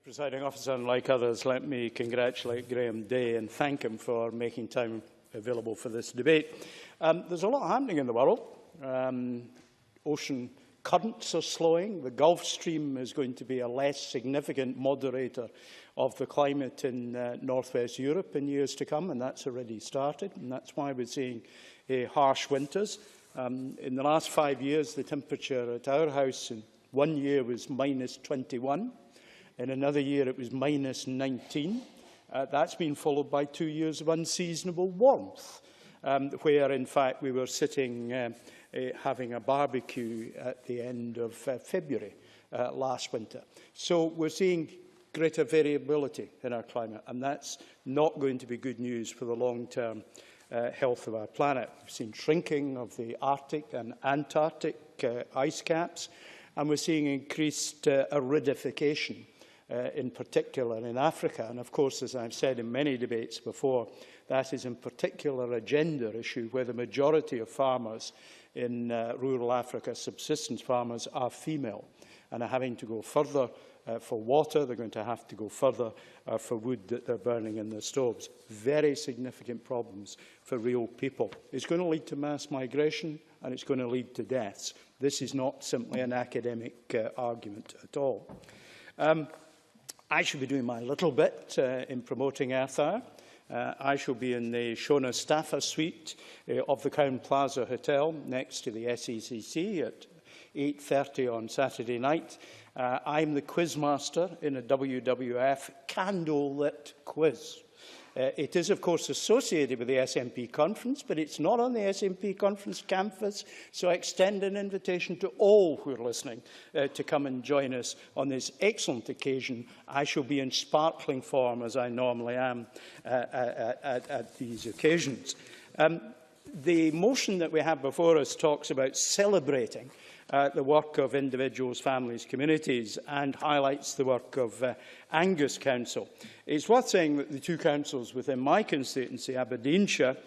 Presiding Officer, and like others, let me congratulate Graham Day and thank him for making time available for this debate. There's a lot happening in the world. Ocean currents are slowing. The Gulf Stream is going to be a less significant moderator of the climate in northwest Europe in years to come, and that's already started, and that's why we're seeing harsh winters. In the last 5 years, the temperature at our house in 1 year was -21. In another year, it was -19. That's been followed by 2 years of unseasonable warmth, where, in fact, we were sitting having a barbecue at the end of February last winter. So we're seeing greater variability in our climate, and that's not going to be good news for the long-term health of our planet. We've seen shrinking of the Arctic and Antarctic ice caps, and we're seeing increased aridification, in particular in Africa. And of course, as I've said in many debates before, that is in particular a gender issue where the majority of farmers in rural Africa, subsistence farmers, are female and are having to go further for water. They're going to have to go further for wood that they're burning in their stoves. Very significant problems for real people. It's going to lead to mass migration and it's going to lead to deaths. This is not simply an academic argument at all. I shall be doing my little bit in promoting Earth Hour. I shall be in the Shona Staffa suite of the Crown Plaza Hotel next to the SECC at 8:30 on Saturday night. I'm the quizmaster in a WWF candlelit quiz. It is, of course, associated with the SNP conference, but it's not on the SNP conference campus, so I extend an invitation to all who are listening to come and join us on this excellent occasion. I shall be in sparkling form, as I normally am at these occasions. The motion that we have before us talks about celebrating the work of individuals, families, communities, and highlights the work of Angus Council. It's worth saying that the two councils within my constituency, Aberdeenshire,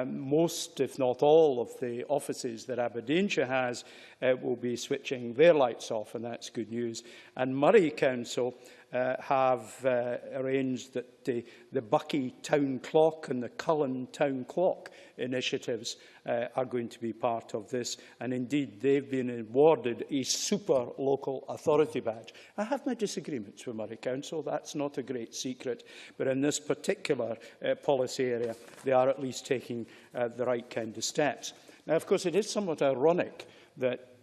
most, if not all, of the offices that Aberdeenshire has will be switching their lights off, and that's good news. And Murray Council have arranged that the Buckie Town Clock and the Cullen Town Clock initiatives are going to be part of this, and indeed they've been awarded a super local authority badge. I have my disagreements with Murray Council, that's not a great secret, but in this particular policy area they are at least taking the right kind of steps. Now, of course, it is somewhat ironic that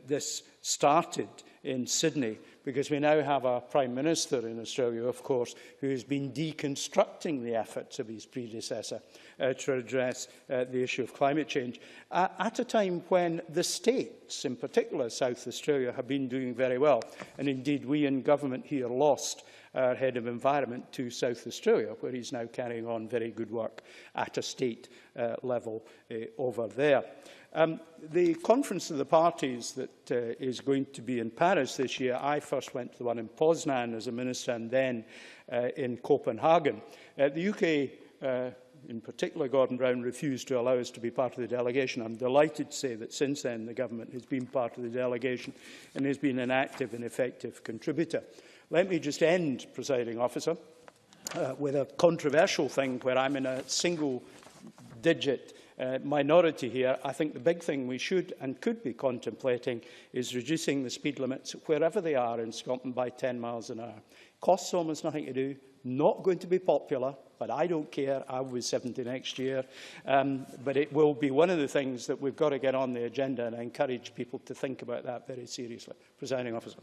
this started in Sydney, because we now have a Prime Minister in Australia, of course, who has been deconstructing the efforts of his predecessor to address the issue of climate change, at a time when the states, in particular South Australia, have been doing very well. And indeed, we in government here lost our Head of Environment to South Australia, where he's now carrying on very good work at a state level over there. The Conference of the Parties that is going to be in Paris this year, I first went to the one in Poznan as a minister and then in Copenhagen. The UK, in particular Gordon Brown, refused to allow us to be part of the delegation. I'm delighted to say that since then the government has been part of the delegation and has been an active and effective contributor. Let me just end, Presiding Officer, with a controversial thing where I'm in a single-digit minority here. I think the big thing we should and could be contemplating is reducing the speed limits wherever they are in Scotland by 10 miles an hour. Costs almost nothing to do, not going to be popular, but I don't care. I'll be 70 next year. But it will be one of the things that we've got to get on the agenda, and I encourage people to think about that very seriously. Presiding Officer.